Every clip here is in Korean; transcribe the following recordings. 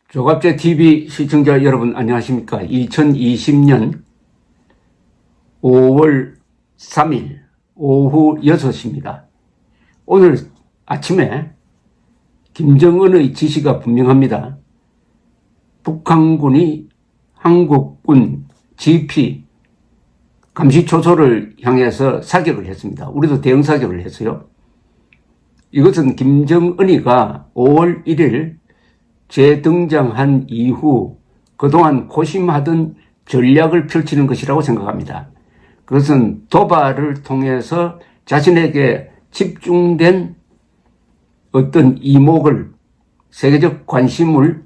조갑제 TV 시청자 여러분 안녕하십니까? 2020년 5월 3일 오후 6시입니다. 오늘 아침에 김정은의 지시가 분명합니다. 북한군이 한국군 GP 감시초소를 향해서 사격을 했습니다. 우리도 대응 사격을 했어요. 이것은 김정은이가 5월 1일 재등장한 이후 그동안 고심하던 전략을 펼치는 것이라고 생각합니다. 그것은 도발을 통해서 자신에게 집중된 어떤 이목을, 세계적 관심을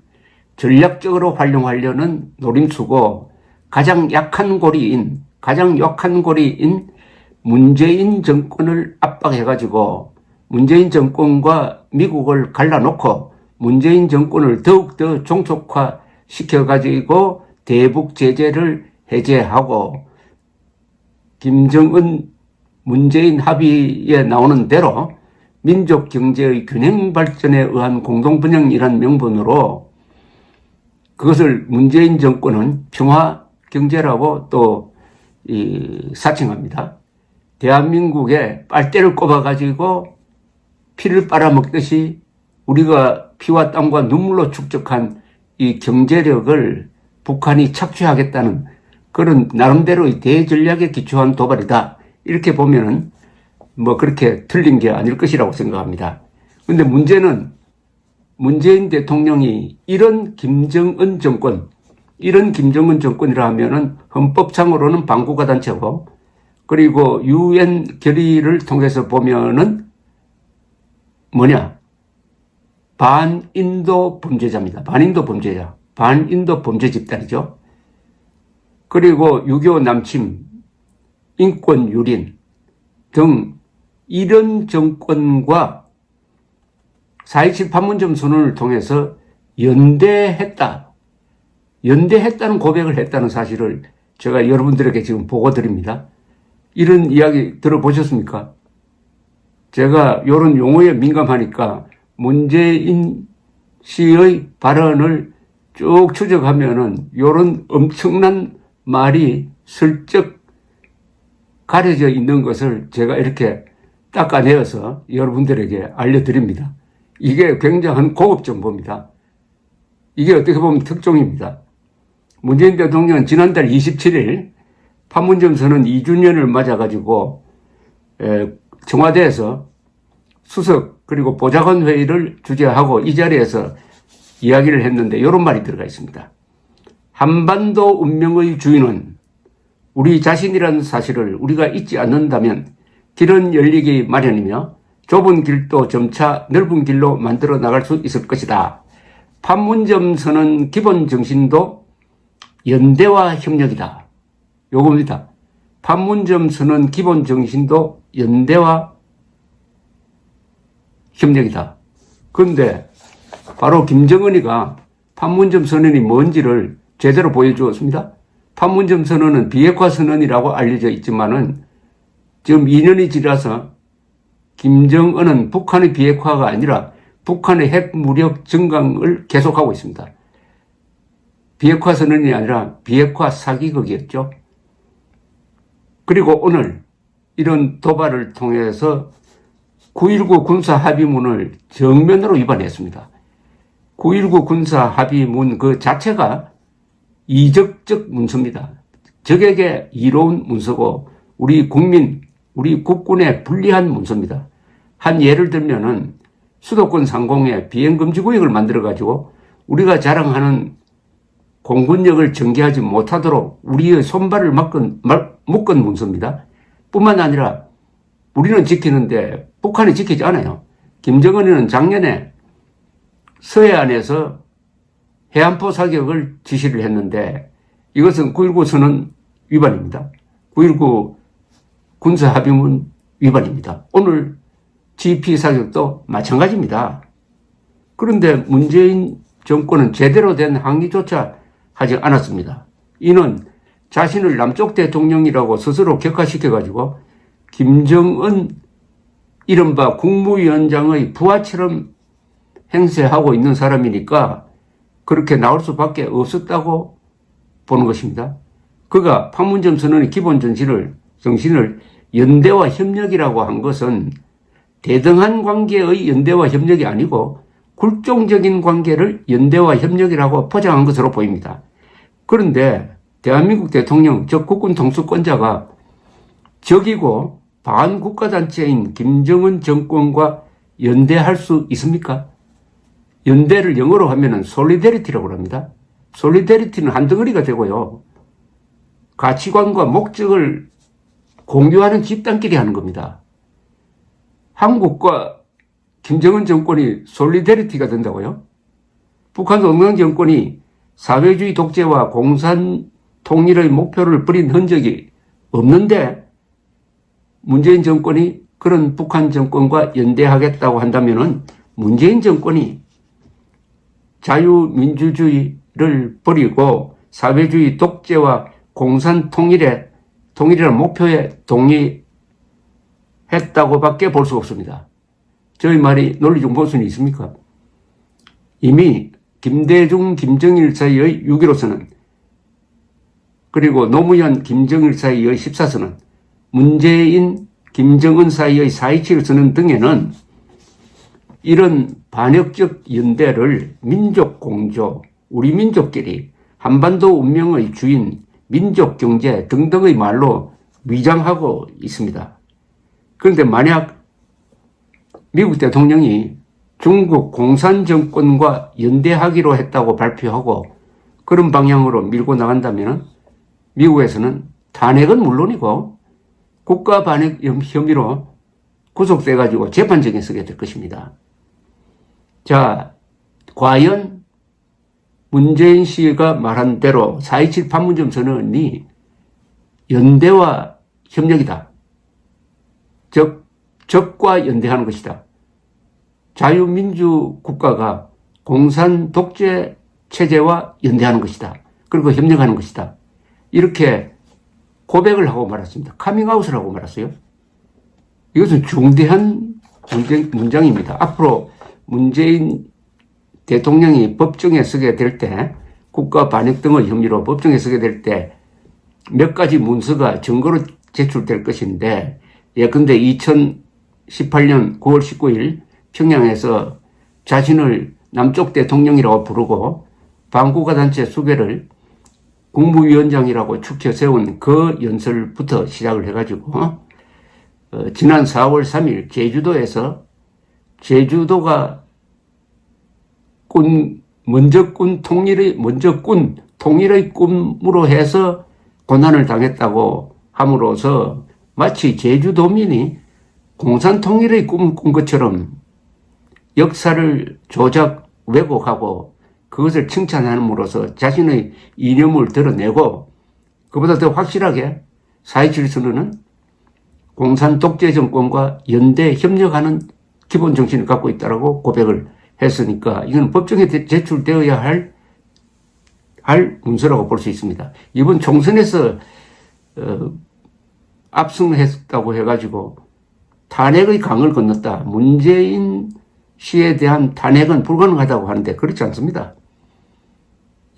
전략적으로 활용하려는 노림수고, 가장 약한 고리인 문재인 정권을 압박해가지고 문재인 정권과 미국을 갈라놓고 문재인 정권을 더욱더 종속화시켜가지고 대북 제재를 해제하고 김정은 문재인 합의에 나오는 대로 민족 경제의 균형 발전에 의한 공동분양이라는 명분으로 그것을 문재인 정권은 평화 경제라고 또 사칭합니다. 대한민국에 빨대를 꼽아가지고 피를 빨아먹듯이 우리가 피와 땀과 눈물로 축적한 이 경제력을 북한이 착취하겠다는 그런 나름대로의 대전략에 기초한 도발이다. 이렇게 보면은 뭐 그렇게 틀린 게 아닐 것이라고 생각합니다. 근데 문제는 문재인 대통령이 이런 김정은 정권이라 하면은 헌법상으로는 반국가 단체고, 그리고 UN 결의를 통해서 보면은 반인도 범죄자입니다. 반인도 범죄 집단이죠. 그리고 유교 남침, 인권 유린 등 이런 정권과 4.27 판문점 선언을 통해서 연대했다는 고백을 했다는 사실을 제가 여러분들에게 지금 보고 드립니다. 이런 이야기 들어보셨습니까? 제가 이런 용어에 민감하니까 문재인 씨의 발언을 쭉 추적하면은 이런 엄청난 말이 슬쩍 가려져 있는 것을 제가 이렇게 닦아내어서 여러분들에게 알려드립니다. 이게 굉장한 고급 정보입니다. 이게 어떻게 보면 특종입니다. 문재인 대통령은 지난달 27일 판문점 선언 2주년을 맞아가지고 청와대에서 수석 그리고 보좌관 회의를 주재하고 이 자리에서 이야기를 했는데 이런 말이 들어가 있습니다. 한반도 운명의 주인은 우리 자신이라는 사실을 우리가 잊지 않는다면 길은 열리기 마련이며 좁은 길도 점차 넓은 길로 만들어 나갈 수 있을 것이다. 판문점 선언 기본 정신도 연대와 협력이다. 요겁니다. 판문점 선언 기본 정신도 연대와 협력이다. 그런데 바로 김정은이가 판문점 선언이 뭔지를 제대로 보여주었습니다. 판문점 선언은 비핵화 선언이라고 알려져 있지만은 지금 2년이 지나서 김정은은 북한의 비핵화가 아니라 북한의 핵무력 증강을 계속하고 있습니다. 비핵화 선언이 아니라 비핵화 사기극이었죠. 그리고 오늘 이런 도발을 통해서 9.19 군사 합의문을 정면으로 위반했습니다. 9.19 군사 합의문 그 자체가 이적적 문서입니다. 적에게 이로운 문서고 우리 국민, 우리 국군에 불리한 문서입니다. 한 예를 들면은 수도권 상공에 비행금지구역을 만들어가지고 우리가 자랑하는 공군력을 전개하지 못하도록 우리의 손발을 묶은 문서입니다. 뿐만 아니라 우리는 지키는데 북한이 지키지 않아요. 김정은이는 작년에 서해안에서 해안포 사격을 지시를 했는데 이것은 9.19 선언 위반입니다. 9.19 군사합의문 위반입니다. 오늘 GP 사격도 마찬가지입니다. 그런데 문재인 정권은 제대로 된 항의조차 하지 않았습니다. 이는 자신을 남쪽 대통령이라고 스스로 격화시켜가지고 김정은 이른바 국무위원장의 부하처럼 행세하고 있는 사람이니까 그렇게 나올 수밖에 없었다고 보는 것입니다. 그가 판문점 선언의 기본 정신을 연대와 협력이라고 한 것은 대등한 관계의 연대와 협력이 아니고 굴종적인 관계를 연대와 협력이라고 포장한 것으로 보입니다. 그런데 대한민국 대통령, 즉 국군 통수권자가 적이고 반국가단체인 김정은 정권과 연대할 수 있습니까? 연대를 영어로 하면은 솔리데리티라고 합니다. 솔리데리티는 한덩어리가 되고요. 가치관과 목적을 공유하는 집단끼리 하는 겁니다. 한국과 김정은 정권이 솔리데리티가 된다고요? 북한 동맹 정권이 사회주의 독재와 공산 통일의 목표를 버린 흔적이 없는데 문재인 정권이 그런 북한 정권과 연대하겠다고 한다면은 문재인 정권이 자유민주주의를 버리고 사회주의 독재와 공산 통일이라는 목표에 동의했다고 밖에 볼 수 없습니다. 저희 말이 논리적 모순이 있습니까? 이미 김대중, 김정일 사이의 6.15선언, 그리고 노무현, 김정일 사이의 14선언, 문재인, 김정은 사이의 4.27 선언 등에는 이런 반역적 연대를 민족 공조, 우리 민족끼리 한반도 운명의 주인, 민족 경제 등등의 말로 위장하고 있습니다. 그런데 만약 미국 대통령이 중국 공산 정권과 연대하기로 했다고 발표하고 그런 방향으로 밀고 나간다면 미국에서는 탄핵은 물론이고 국가 반역 혐의로 구속돼 가지고 재판정에 서게 될 것입니다. 자, 과연 문재인 씨가 말한 대로 4.27 판문점 선언이 연대와 협력이다. 즉, 적과 연대하는 것이다. 자유민주 국가가 공산 독재 체제와 연대하는 것이다. 그리고 협력하는 것이다. 이렇게 고백을 하고 말았습니다. 카밍아웃을 하고 말았어요. 이것은 중대한 문장입니다. 앞으로 문재인 대통령이 법정에 서게 될 때, 국가 반역 등의 혐의로 법정에 서게 될 때 몇 가지 문서가 증거로 제출될 것인데, 예컨대 2018년 9월 19일 평양에서 자신을 남쪽 대통령이라고 부르고 반국가단체 수배를 국무위원장이라고 축켜 세운 그 연설부터 시작을 해가지고 지난 4월 3일 제주도가 먼저 꾼 통일의 꿈으로 해서 고난을 당했다고 함으로써 마치 제주도민이 공산 통일의 꿈을 꾼 것처럼 역사를 조작 왜곡하고 그것을 칭찬함으로써 자신의 이념을 드러내고, 그보다 더 확실하게 4.27 선언은 공산 독재 정권과 연대 협력하는 기본 정신을 갖고 있다고 고백을 했으니까 이건 법정에 제출되어야 할 문서라고 볼 수 있습니다. 이번 총선에서 압승했다고 해가지고 탄핵의 강을 건넜다. 문재인 씨에 대한 탄핵은 불가능하다고 하는데 그렇지 않습니다.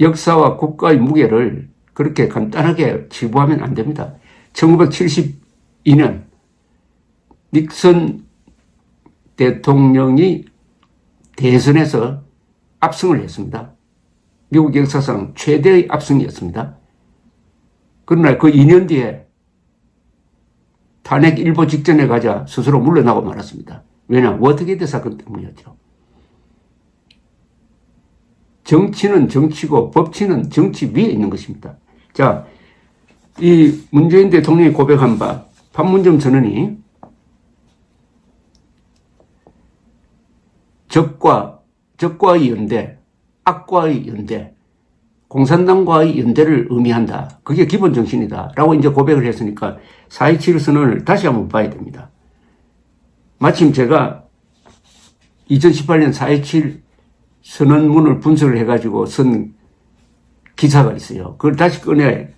역사와 국가의 무게를 그렇게 간단하게 치부하면 안 됩니다. 1972년 닉슨 대통령이 대선에서 압승을 했습니다. 미국 역사상 최대의 압승이었습니다. 그러나 그 2년 뒤에 탄핵 일보 직전에 가자 스스로 물러나고 말았습니다. 왜냐? 워터게이트 사건 때문이었죠. 정치는 정치고 법치는 정치 위에 있는 것입니다. 자, 이 문재인 대통령이 고백한 바 판문점 선언이 적과의 연대, 악과의 연대, 공산당과의 연대를 의미한다. 그게 기본 정신이다. 라고 이제 고백을 했으니까 4.27 선언을 다시 한번 봐야 됩니다. 마침 제가 2018년 4.27 선언문을 분석을 해가지고 쓴 기사가 있어요. 그걸 다시 꺼내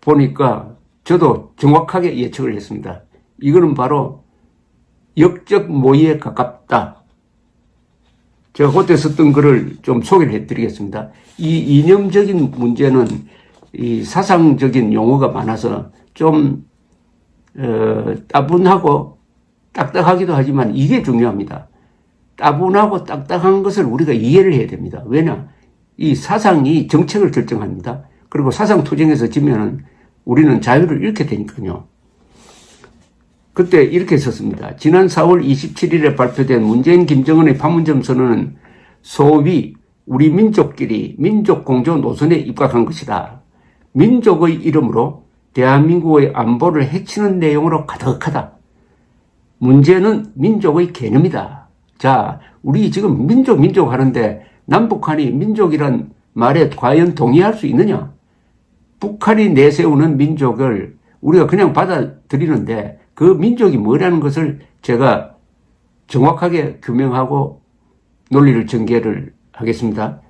보니까 저도 정확하게 예측을 했습니다. 이거는 바로 역적 모의에 가깝다. 제가 그때 썼던 글을 좀 소개를 해드리겠습니다. 이 이념적인 문제는 이 사상적인 용어가 많아서 좀 따분하고 딱딱하기도 하지만 이게 중요합니다. 따분하고 딱딱한 것을 우리가 이해를 해야 됩니다. 왜냐? 이 사상이 정책을 결정합니다. 그리고 사상투쟁에서 지면은 우리는 자유를 잃게 되니까요. 그때 이렇게 썼습니다. 지난 4월 27일에 발표된 문재인 김정은의 판문점 선언은 소위 우리 민족끼리 민족공조 노선에 입각한 것이다. 민족의 이름으로 대한민국의 안보를 해치는 내용으로 가득하다. 문제는 민족의 개념이다. 자, 우리 지금 민족 하는데 남북한이 민족이란 말에 과연 동의할 수 있느냐? 북한이 내세우는 민족을 우리가 그냥 받아들이는데 그 민족이 뭐라는 것을 제가 정확하게 규명하고 논리를 전개를 하겠습니다.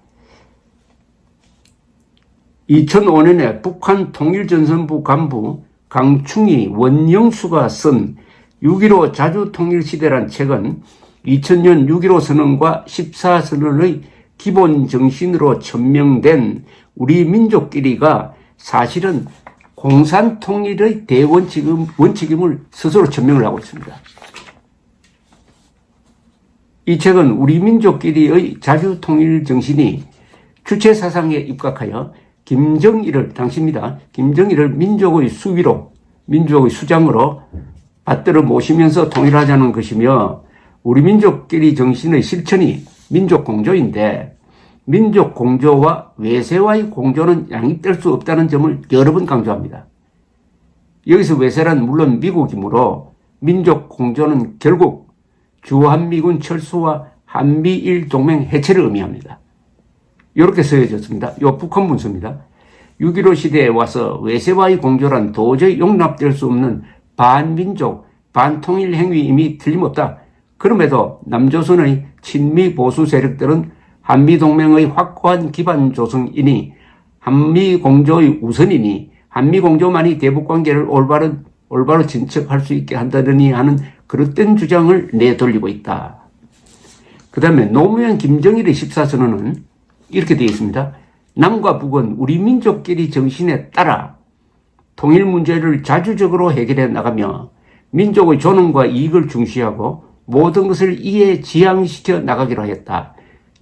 2005년에 북한 통일전선부 간부 강충희, 원영수가 쓴 6.15 자주통일시대란 책은 2000년 6.15 선언과 14선언의 기본 정신으로 천명된 우리 민족끼리가 사실은 공산통일의 대원칙임을 스스로 천명을 하고 있습니다. 이 책은 우리 민족끼리의 자주통일 정신이 주체사상에 입각하여 당시입니다. 김정일을 민족의 수위로, 민족의 수장으로 받들어 모시면서 통일하자는 것이며 우리 민족끼리 정신의 실천이 민족공조인데 민족공조와 외세와의 공조는 양립될 수 없다는 점을 여러 번 강조합니다. 여기서 외세란 물론 미국이므로 민족공조는 결국 주한미군 철수와 한미일 동맹 해체를 의미합니다. 이렇게 쓰여졌습니다. 이 북한 문서입니다. 6.15 시대에 와서 외세와의 공조란 도저히 용납될 수 없는 반민족, 반통일 행위임이 틀림없다. 그럼에도 남조선의 친미 보수 세력들은 한미동맹의 확고한 기반 조성이니 한미공조의 우선이니 한미공조만이 대북관계를 올바로 진척할 수 있게 한다더니 하는 그릇된 주장을 내돌리고 있다. 그 다음에 노무현 김정일의 14선언은 이렇게 되어 있습니다. 남과 북은 우리 민족끼리 정신에 따라 통일 문제를 자주적으로 해결해 나가며 민족의 존엄과 이익을 중시하고 모든 것을 이에 지향시켜 나가기로 하였다.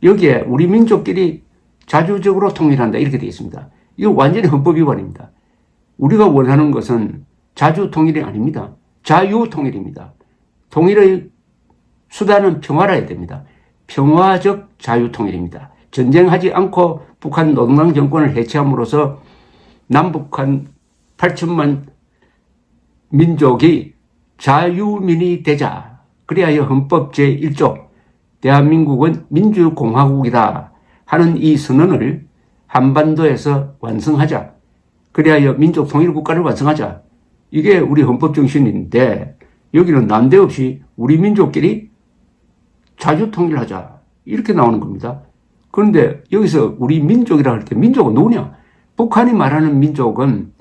여기에 우리 민족끼리 자주적으로 통일한다 이렇게 되어 있습니다. 이거 완전히 헌법 위반입니다. 우리가 원하는 것은 자주 통일이 아닙니다. 자유 통일입니다. 통일의 수단은 평화라야 됩니다. 평화적 자유 통일입니다. 전쟁하지 않고 북한 노동당 정권을 해체함으로써 남북한 8천만 민족이 자유민이 되자. 그리하여 헌법 제1조 대한민국은 민주공화국이다 하는 이 선언을 한반도에서 완성하자. 그리하여 민족 통일국가를 완성하자. 이게 우리 헌법 정신인데 여기는 난데없이 우리 민족끼리 자주 통일하자. 이렇게 나오는 겁니다. 그런데 여기서 우리 민족이라 할 때 민족은 누구냐? 북한이 말하는 민족은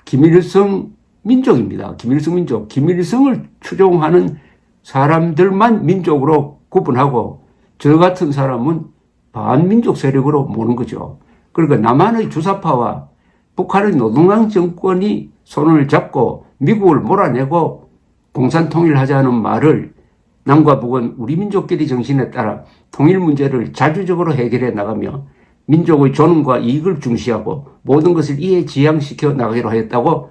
김일성 민족입니다. 김일성 민족. 김일성을 추종하는 사람들만 민족으로 구분하고 저 같은 사람은 반민족 세력으로 모는 거죠. 그러니까 남한의 주사파와 북한의 노동당 정권이 손을 잡고 미국을 몰아내고 공산통일하자는 말을 남과 북은 우리 민족끼리 정신에 따라 통일 문제를 자주적으로 해결해 나가며 민족의 존엄과 이익을 중시하고 모든 것을 이에 지향시켜 나가기로 하였다고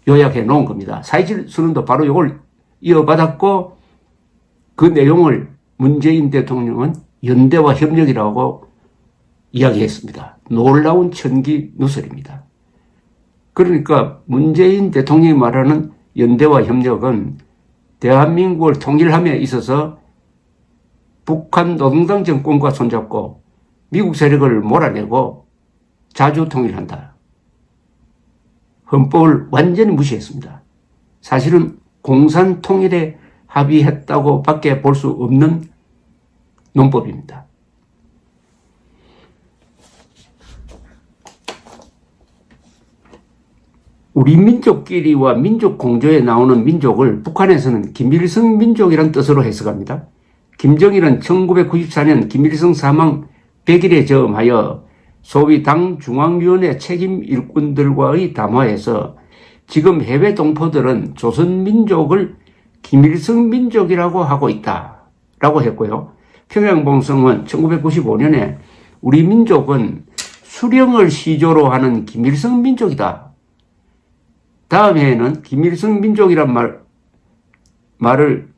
요약해 놓은 겁니다. 4.27 선언도 바로 이걸 이어받았고 그 내용을 문재인 대통령은 연대와 협력이라고 이야기했습니다. 놀라운 천기 누설입니다. 그러니까 문재인 대통령이 말하는 연대와 협력은 대한민국을 통일함에 있어서 북한 노동당 정권과 손잡고 미국 세력을 몰아내고 자주 통일한다. 헌법을 완전히 무시했습니다. 사실은 공산 통일에 합의했다고 밖에 볼 수 없는 논법입니다. 우리 민족끼리와 민족 공조에 나오는 민족을 북한에서는 김일성 민족이란 뜻으로 해석합니다. 김정일은 1994년 김일성 사망 100일에 저음하여 소위 당 중앙위원회 책임 일꾼들과의 담화에서 지금 해외 동포들은 조선민족을 김일성 민족이라고 하고 있다라고 했고요. 평양봉성은 1995년에 우리 민족은 수령을 시조로 하는 김일성 민족이다. 다음 해에는 김일성 민족이란 말을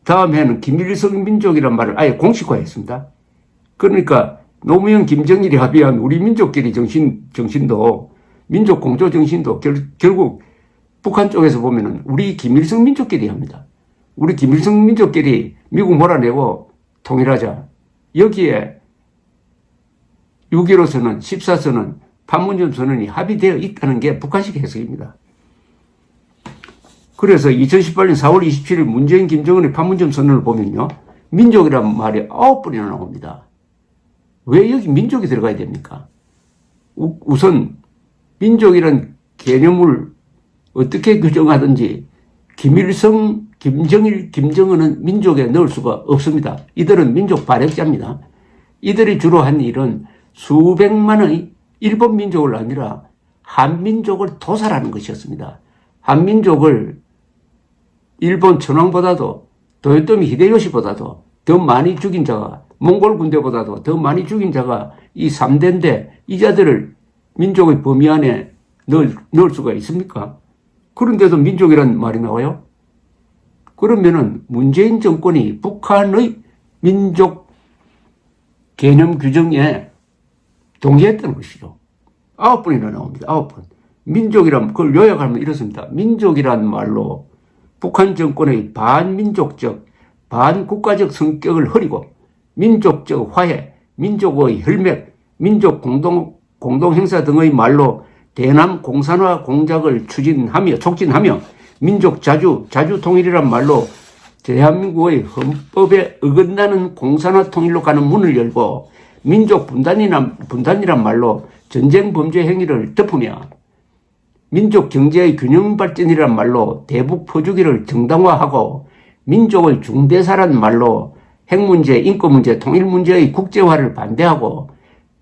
다음 해에는 김일성 민족이란 말을 아예 공식화했습니다. 그러니까 노무현 김정일이 합의한 우리 민족끼리 정신도 민족 공조 정신도 결국 북한 쪽에서 보면은 우리 김일성 민족끼리 합니다. 우리 김일성 민족끼리 미국 몰아내고 통일하자. 여기에 6.15 선언, 14선언, 판문점 선언이 합의되어 있다는 게 북한식 해석입니다. 그래서 2018년 4월 27일 문재인, 김정은의 판문점 선언을 보면요. 민족이라는 말이 9번이나 나옵니다. 왜 여기 민족이 들어가야 됩니까? 우선 민족이란 개념을 어떻게 규정하든지 김일성, 김정일, 김정은은 민족에 넣을 수가 없습니다. 이들은 민족 반역자입니다. 이들이 주로 한 일은 수백만의 일본 민족을 아니라 한민족을 도살하는 것이었습니다. 한민족을 일본 천황보다도 도요토미 히데요시보다도 더 많이 죽인 자가 몽골 군대보다도 더 많이 죽인 자가 이 3대인데 이 자들을 민족의 범위 안에 넣을 수가 있습니까? 그런데도 민족이라는 말이 나와요? 그러면은 문재인 정권이 북한의 민족 개념 규정에 동의했다는 것이죠. 9번이나 나옵니다. 9번. 민족이란 그걸 요약하면 이렇습니다. 민족이란 말로 북한 정권의 반민족적, 반국가적 성격을 흐리고 민족적 화해, 민족의 혈맥, 민족 공동행사 등의 말로 대남 공산화 공작을 촉진하며 민족 자주 통일이란 말로 대한민국의 헌법에 어긋나는 공산화 통일로 가는 문을 열고 민족 분단이란 말로 전쟁 범죄 행위를 덮으며 민족 경제의 균형 발전이란 말로 대북 퍼주기를 정당화하고 민족의 중대사란 말로 핵 문제, 인권 문제, 통일 문제의 국제화를 반대하고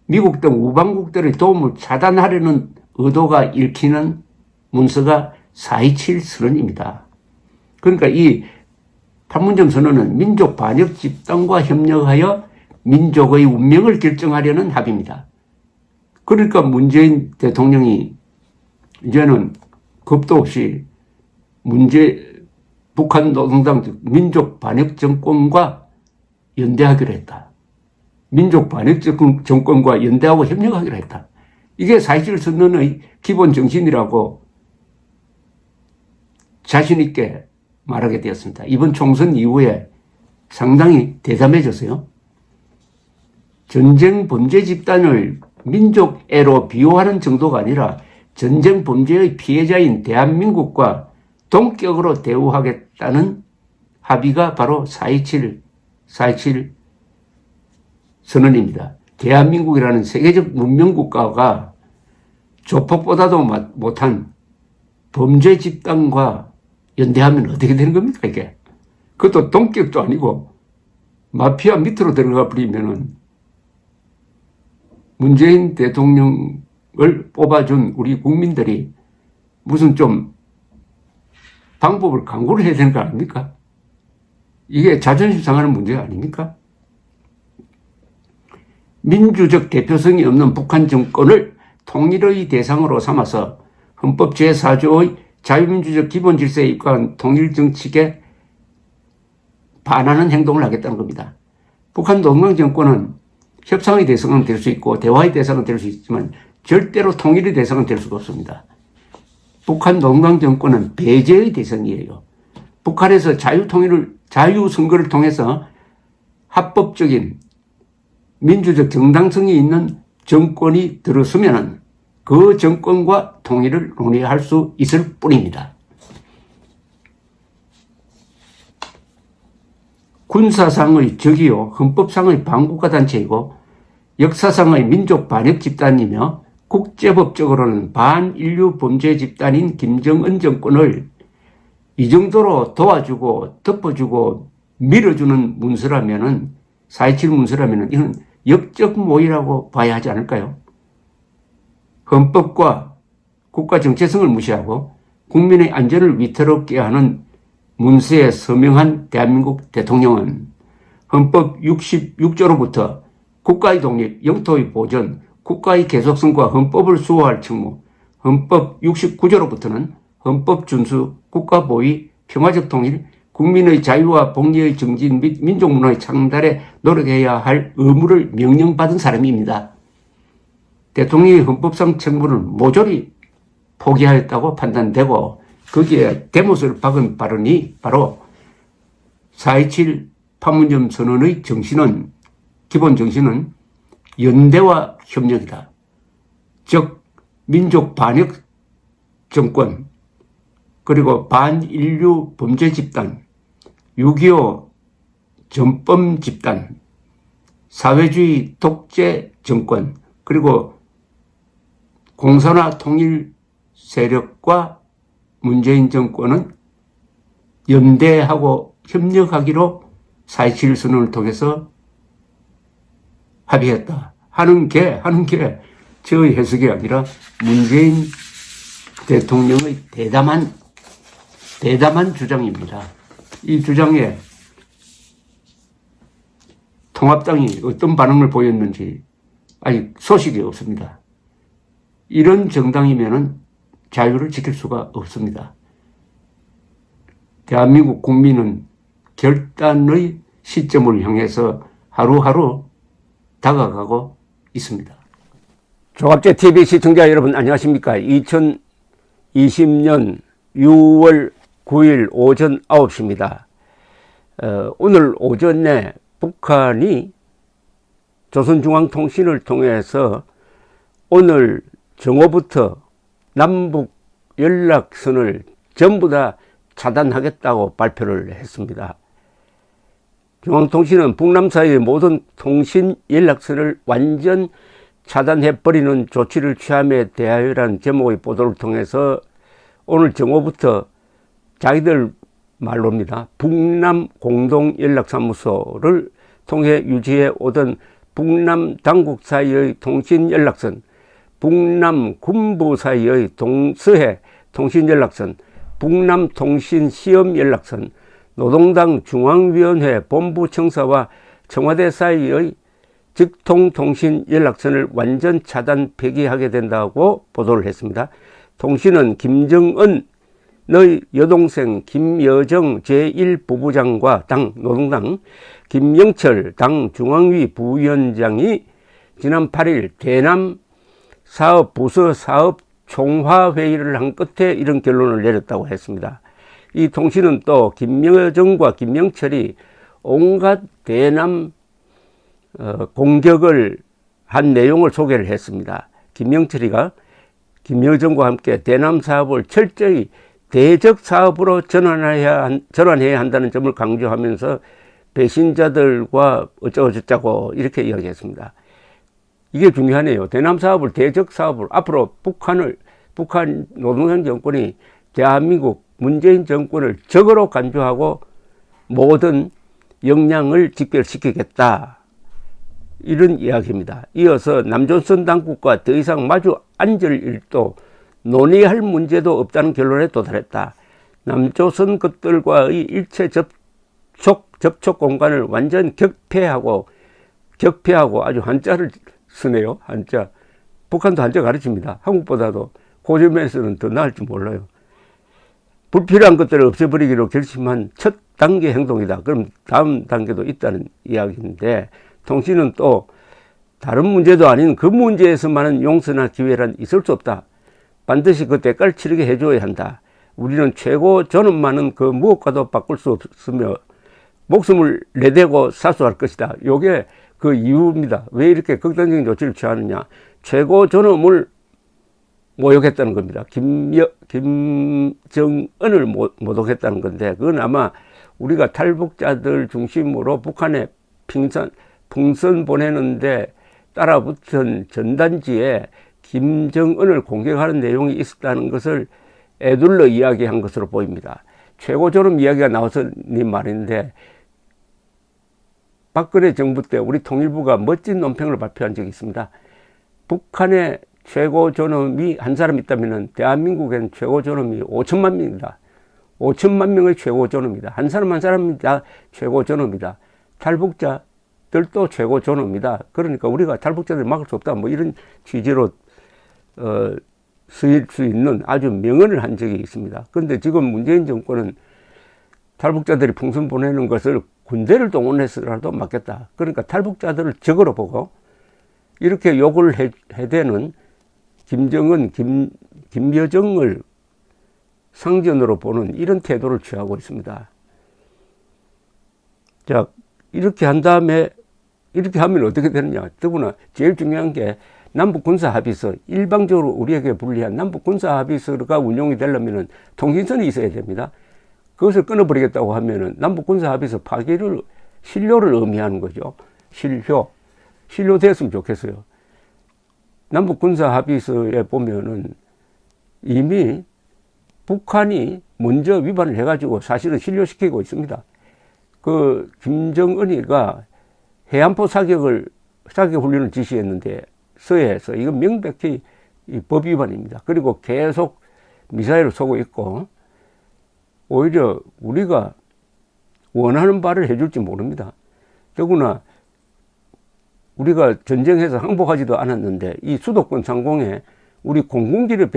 미국 등 우방국들의 도움을 차단하려는 의도가 읽히는 문서가 4.27 선언입니다. 그러니까 이 판문점 선언은 민족 반역 집단과 협력하여 민족의 운명을 결정하려는 합의입니다. 그러니까 문재인 대통령이 이제는 겁도 없이 북한 노동당 민족 반역 정권과 연대하기로 했다. 민족 반역 정권과 연대하고 협력하기로 했다. 이게 4.27 선언의 기본 정신이라고 자신 있게 말하게 되었습니다. 이번 총선 이후에 상당히 대담해졌어요. 전쟁 범죄 집단을 민족애로 비호하는 정도가 아니라 전쟁 범죄의 피해자인 대한민국과 동격으로 대우하겠다는 합의가 바로 4.27 선언입니다. 대한민국이라는 세계적 문명국가가 조폭보다도 못한 범죄 집단과 연대하면 어떻게 되는 겁니까, 이게? 그것도 동격도 아니고 마피아 밑으로 들어가 버리면은 문재인 대통령을 뽑아준 우리 국민들이 무슨 좀 방법을 강구를 해야 되는 거 아닙니까? 이게 자존심 상하는 문제가 아닙니까? 민주적 대표성이 없는 북한 정권을 통일의 대상으로 삼아서 헌법 제4조의 자유민주적 기본 질서에 입각한 통일 정책에 반하는 행동을 하겠다는 겁니다. 북한 노동당 정권은 협상의 대상은 될 수 있고 대화의 대상은 될 수 있지만 절대로 통일의 대상은 될 수가 없습니다. 북한 노동당 정권은 배제의 대상이에요. 북한에서 자유선거를 통해서 합법적인 민주적 정당성이 있는 정권이 들어서면 그 정권과 통일을 논의할 수 있을 뿐입니다. 군사상의 적이요, 헌법상의 반국가 단체이고 역사상의 민족 반역 집단이며 국제법적으로는 반인류 범죄 집단인 김정은 정권을 이 정도로 도와주고 덮어주고 밀어주는 문서라면은 4.27 문서라면은 이건 역적 모의라고 봐야 하지 않을까요? 헌법과 국가 정체성을 무시하고 국민의 안전을 위태롭게 하는 문서에 서명한 대한민국 대통령은 헌법 66조로부터 국가의 독립, 영토의 보전, 국가의 계속성과 헌법을 수호할 책무, 헌법 69조로부터는 헌법 준수, 국가 보위, 평화적 통일, 국민의 자유와 복리의 정진 및 민족 문화의 창달에 노력해야 할 의무를 명령받은 사람입니다. 대통령의 헌법상 책무를 모조리 포기하였다고 판단되고 거기에 대못을 박은 발언이 바로 4.27 판문점 선언의 정신은, 기본 정신은 연대와 협력이다. 즉 민족 반역 정권, 그리고 반인류 범죄 집단, 6.25 전범 집단, 사회주의 독재 정권, 그리고 공산화 통일 세력과 문재인 정권은 연대하고 협력하기로 4.27 선언을 통해서 합의했다 하는 게 저의 해석이 아니라 문재인 대통령의 대담한 주장입니다. 이 주장에 통합당이 어떤 반응을 보였는지 아직 소식이 없습니다. 이런 정당이면은 자유를 지킬 수가 없습니다. 대한민국 국민은 결단의 시점을 향해서 하루하루 다가가고 있습니다. 조갑제 TV 시청자 여러분 안녕하십니까? 2020년 6월 9일 오전 9시입니다. 오늘 오전에 북한이 조선중앙통신을 통해서 오늘 정오부터 남북 연락선을 전부 다 차단하겠다고 발표를 했습니다. 중앙통신은 북남 사이의 모든 통신 연락선을 완전 차단해버리는 조치를 취함에 대하여라는 제목의 보도를 통해서 오늘 정오부터 자기들 말로입니다. 북남 공동연락사무소를 통해 유지해 오던 북남 당국 사이의 통신연락선, 북남 군부 사이의 동서해 통신연락선, 북남 통신시험연락선, 노동당 중앙위원회 본부청사와 청와대 사이의 직통통신연락선을 완전 차단 폐기하게 된다고 보도를 했습니다. 통신은 김정은의 여동생 김여정 제1부부장과 노동당 김영철 당 중앙위 부위원장이 지난 8일 대남 사업 부서 사업 총화회의를 한 끝에 이런 결론을 내렸다고 했습니다. 이 통신은 또 김여정과 김영철이 온갖 대남 공격을 한 내용을 소개를 했습니다. 김영철이가 김여정과 함께 대남 사업을 철저히 대적 사업으로 전환해야 한다는 점을 강조하면서 배신자들과 어쩌고저쩌고 이렇게 이야기했습니다. 이게 중요하네요. 대남 사업을 대적 사업을 앞으로 북한 노동당 정권이 대한민국 문재인 정권을 적으로 간주하고 모든 역량을 직결시키겠다. 이런 이야기입니다. 이어서 남조선 당국과 더 이상 마주 앉을 일도 논의할 문제도 없다는 결론에 도달했다. 남조선 것들과의 일체 접촉 공간을 완전 격폐하고 아주 한자를 쓰네요. 한자. 북한도 한자 가르칩니다. 한국보다도 고점에서는 더 나을 줄 몰라요. 불필요한 것들을 없애버리기로 결심한 첫 단계 행동이다. 그럼 다음 단계도 있다는 이야기인데, 통신은 또 다른 문제도 아닌 그 문제에서만은 용서나 기회란 있을 수 없다. 반드시 그 대가를 치르게 해줘야 한다. 우리는 최고 존엄만은 그 무엇과도 바꿀 수 없으며 목숨을 내대고 사수할 것이다. 요게 그 이유입니다. 왜 이렇게 극단적인 조치를 취하느냐. 최고 존엄을 모욕했다는 겁니다. 김정은을 모독했다는 건데, 그건 아마 우리가 탈북자들 중심으로 북한에 풍선 보내는데 따라붙은 전단지에 김정은을 공격하는 내용이 있었다는 것을 애둘러 이야기한 것으로 보입니다. 최고존엄 이야기가 나와서 니 말인데, 박근혜 정부 때 우리 통일부가 멋진 논평을 발표한 적이 있습니다. 북한의 최고존엄이 한 사람 있다면 대한민국에는 최고존엄이 5천만 명입니다. 5천만 명의 최고존엄이다. 한 사람 한 사람이 다 최고존엄이다. 탈북자들도 최고존엄이다. 그러니까 우리가 탈북자들 막을 수 없다. 뭐 이런 취지로 쓰일 수 있는 아주 명언을 한 적이 있습니다. 그런데 지금 문재인 정권은 탈북자들이 풍선 보내는 것을 군대를 동원해서라도 막겠다. 그러니까 탈북자들을 적으로 보고 이렇게 욕을 해대는 김정은, 김여정을 상전으로 보는 이런 태도를 취하고 있습니다. 자, 이렇게 한 다음에 이렇게 하면 어떻게 되느냐. 더구나 제일 중요한 게 남북군사합의서, 일방적으로 우리에게 불리한 남북군사합의서가 운용이 되려면 통신선이 있어야 됩니다. 그것을 끊어버리겠다고 하면은 남북군사합의서 파기를, 실효를 의미하는 거죠. 실효 됐으면 좋겠어요. 남북군사합의서에 보면은 이미 북한이 먼저 위반을 해가지고 사실은 실효시키고 있습니다. 그 김정은이가 해안포 사격 훈련을 지시했는데 서해에서 이건 명백히 법 위반입니다. 그리고 계속 미사일을 쏘고 있고 오히려 우리가 원하는 바를 해줄지 모릅니다. 더구나 우리가 전쟁해서 항복하지도 않았는데 이 수도권 상공에 우리 공군기를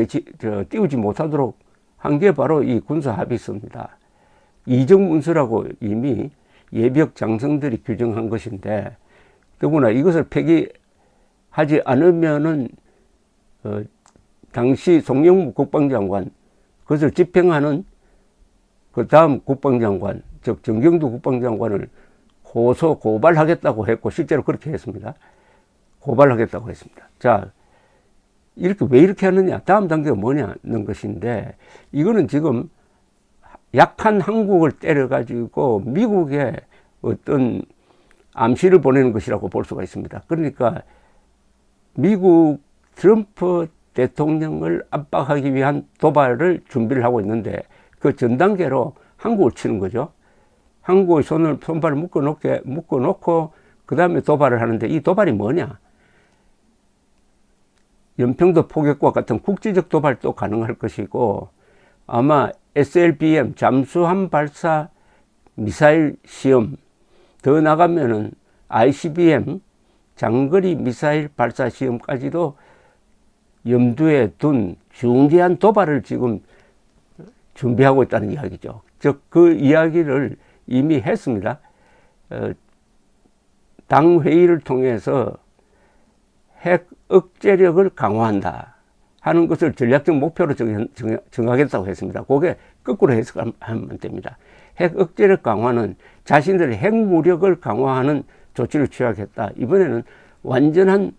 띄우지 못하도록 한 게 바로 이 군사합의서입니다. 이정문서라고 이미 예비역 장성들이 규정한 것인데 더구나 이것을 폐기하지 않으면은 당시 송영무 국방장관 그것을 집행하는 그 다음 국방장관 즉 정경두 국방장관을 고발하겠다고 했고 실제로 그렇게 했습니다. 고발하겠다고 했습니다. 자, 왜 이렇게 하느냐? 다음 단계가 뭐냐는 것인데 이거는 지금 약한 한국을 때려가지고 미국에 어떤 암시를 보내는 것이라고 볼 수가 있습니다. 그러니까 미국 트럼프 대통령을 압박하기 위한 도발을 준비를 하고 있는데 그 전 단계로 한국을 치는 거죠. 한국의 손발을 묶어놓고 그 다음에 도발을 하는데 이 도발이 뭐냐? 연평도 포격과 같은 국제적 도발도 가능할 것이고 아마 SLBM 잠수함 발사 미사일 시험 더 나가면은 ICBM 장거리 미사일 발사 시험까지도 염두에 둔 중대한 도발을 지금 준비하고 있다는 이야기죠. 즉 그 이야기를 이미 했습니다. 당 회의를 통해서 핵 억제력을 강화한다 하는 것을 전략적 목표로 정하겠다고 했습니다. 그게 거꾸로 해석하면 됩니다. 핵 억제력 강화는 자신들의 핵무력을 강화하는 조치를 취하겠다. 이번에는 완전한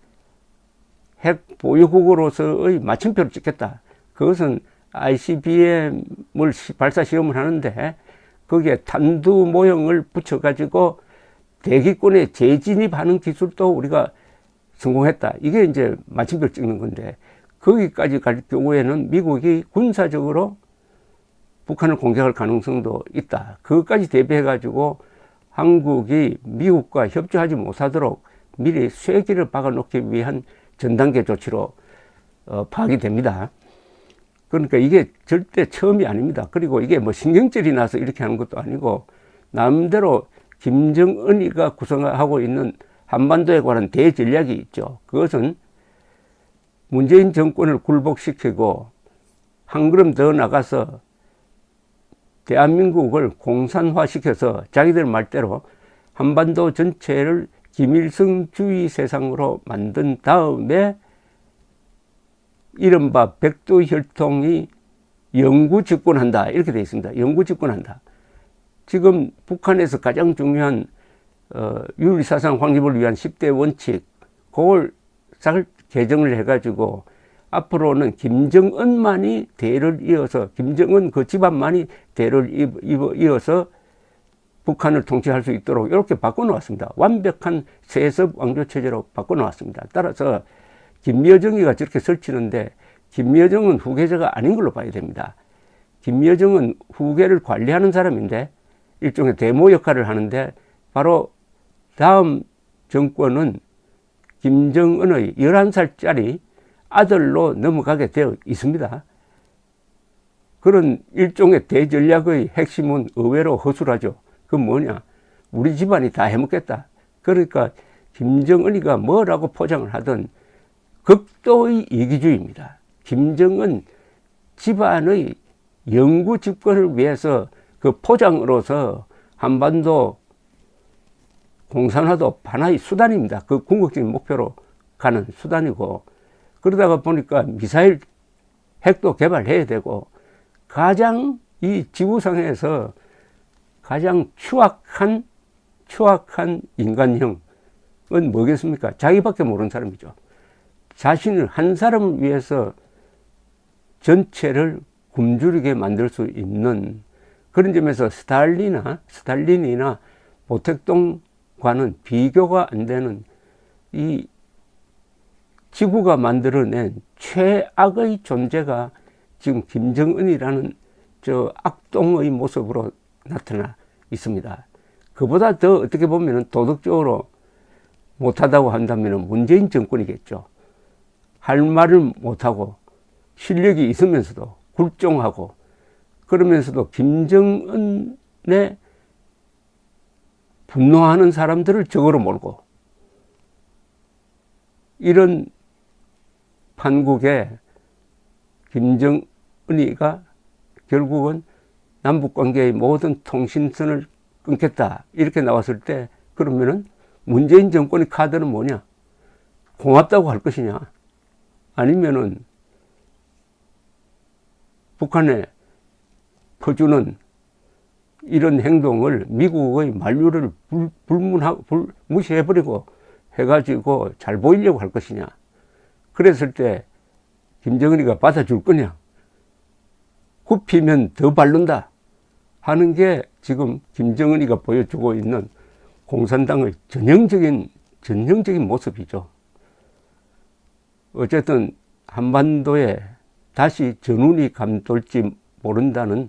핵 보유국으로서의 마침표를 찍겠다. 그것은 ICBM을 발사 시험을 하는데 거기에 탄두 모형을 붙여가지고 대기권에 재진입하는 기술도 우리가 성공했다. 이게 이제 마침표를 찍는 건데 거기까지 갈 경우에는 미국이 군사적으로 북한을 공격할 가능성도 있다. 그것까지 대비해가지고 한국이 미국과 협조하지 못하도록 미리 쐐기를 박아놓기 위한 전단계 조치로 파악이 됩니다. 그러니까 이게 절대 처음이 아닙니다. 그리고 이게 뭐 신경질이 나서 이렇게 하는 것도 아니고 남대로 김정은이가 구성하고 있는 한반도에 관한 대전략이 있죠. 그것은 문재인 정권을 굴복시키고 한 걸음 더 나가서 대한민국을 공산화시켜서 자기들 말대로 한반도 전체를 김일성주의 세상으로 만든 다음에 이른바 백두혈통이 영구 집권한다. 이렇게 되어 있습니다. 영구 집권한다. 지금 북한에서 가장 중요한 유일사상 확립을 위한 10대 원칙 그걸 잘 개정을 해가지고 앞으로는 김정은만이 대를 이어서 김정은 그 집안만이 대를 이어서 북한을 통치할 수 있도록 이렇게 바꿔놓았습니다. 완벽한 세습 왕조체제로 바꿔놓았습니다. 따라서 김여정이가 저렇게 설치는데 김여정은 후계자가 아닌 걸로 봐야 됩니다. 김여정은 후계를 관리하는 사람인데 일종의 대모 역할을 하는데 바로 다음 정권은 김정은의 11살짜리 아들로 넘어가게 되어 있습니다. 그런 일종의 대전략의 핵심은 의외로 허술하죠. 그건 뭐냐? 우리 집안이 다 해먹겠다. 그러니까 김정은이가 뭐라고 포장을 하든 극도의 이기주의입니다. 김정은 집안의 영구 집권을 위해서 그 포장으로서 한반도 공산화도 하나의 수단입니다. 그 궁극적인 목표로 가는 수단이고, 그러다가 보니까 미사일 핵도 개발해야 되고, 가장 이 지구상에서 가장 추악한 인간형은 뭐겠습니까? 자기밖에 모르는 사람이죠. 자신을 한 사람을 위해서 전체를 굶주리게 만들 수 있는 그런 점에서 스탈린이나 모택동과는 비교가 안 되는 이 지구가 만들어낸 최악의 존재가 지금 김정은이라는 저 악동의 모습으로 나타나 있습니다. 그보다 더 어떻게 보면 도덕적으로 못하다고 한다면 문재인 정권이겠죠. 할 말을 못하고 실력이 있으면서도 굴종하고 그러면서도 김정은에 분노하는 사람들을 적으로 몰고 이런 판국에 김정은이가 결국은 남북관계의 모든 통신선을 끊겠다 이렇게 나왔을 때 그러면은 문재인 정권의 카드는 뭐냐? 고맙다고 할 것이냐? 아니면은 북한에 퍼주는 이런 행동을 미국의 만류를 무시해버리고 해가지고 잘 보이려고 할 것이냐? 그랬을 때 김정은이가 받아줄 거냐? 굽히면 더 바른다 하는 게 지금 김정은이가 보여주고 있는 공산당의 전형적인 모습이죠. 어쨌든 한반도에 다시 전운이 감돌지 모른다는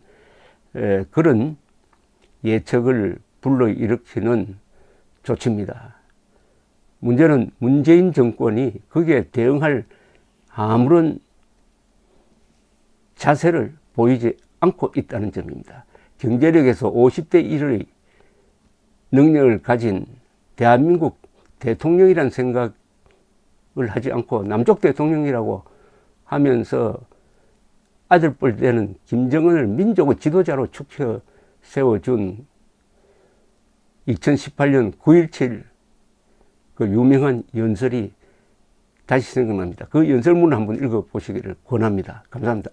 그런 예측을 불러일으키는 조치입니다. 문제는 문재인 정권이 거기에 대응할 아무런 자세를 보이지 않고 있다는 점입니다. 경제력에서 50대 1의 능력을 가진 대한민국 대통령이라는 생각을 하지 않고 남쪽 대통령이라고 하면서 아들뻘 되는 김정은을 민족의 지도자로 축혀 세워준 2018년 9.17 그 유명한 연설이 다시 생각납니다. 그 연설문을 한번 읽어보시기를 권합니다. 감사합니다.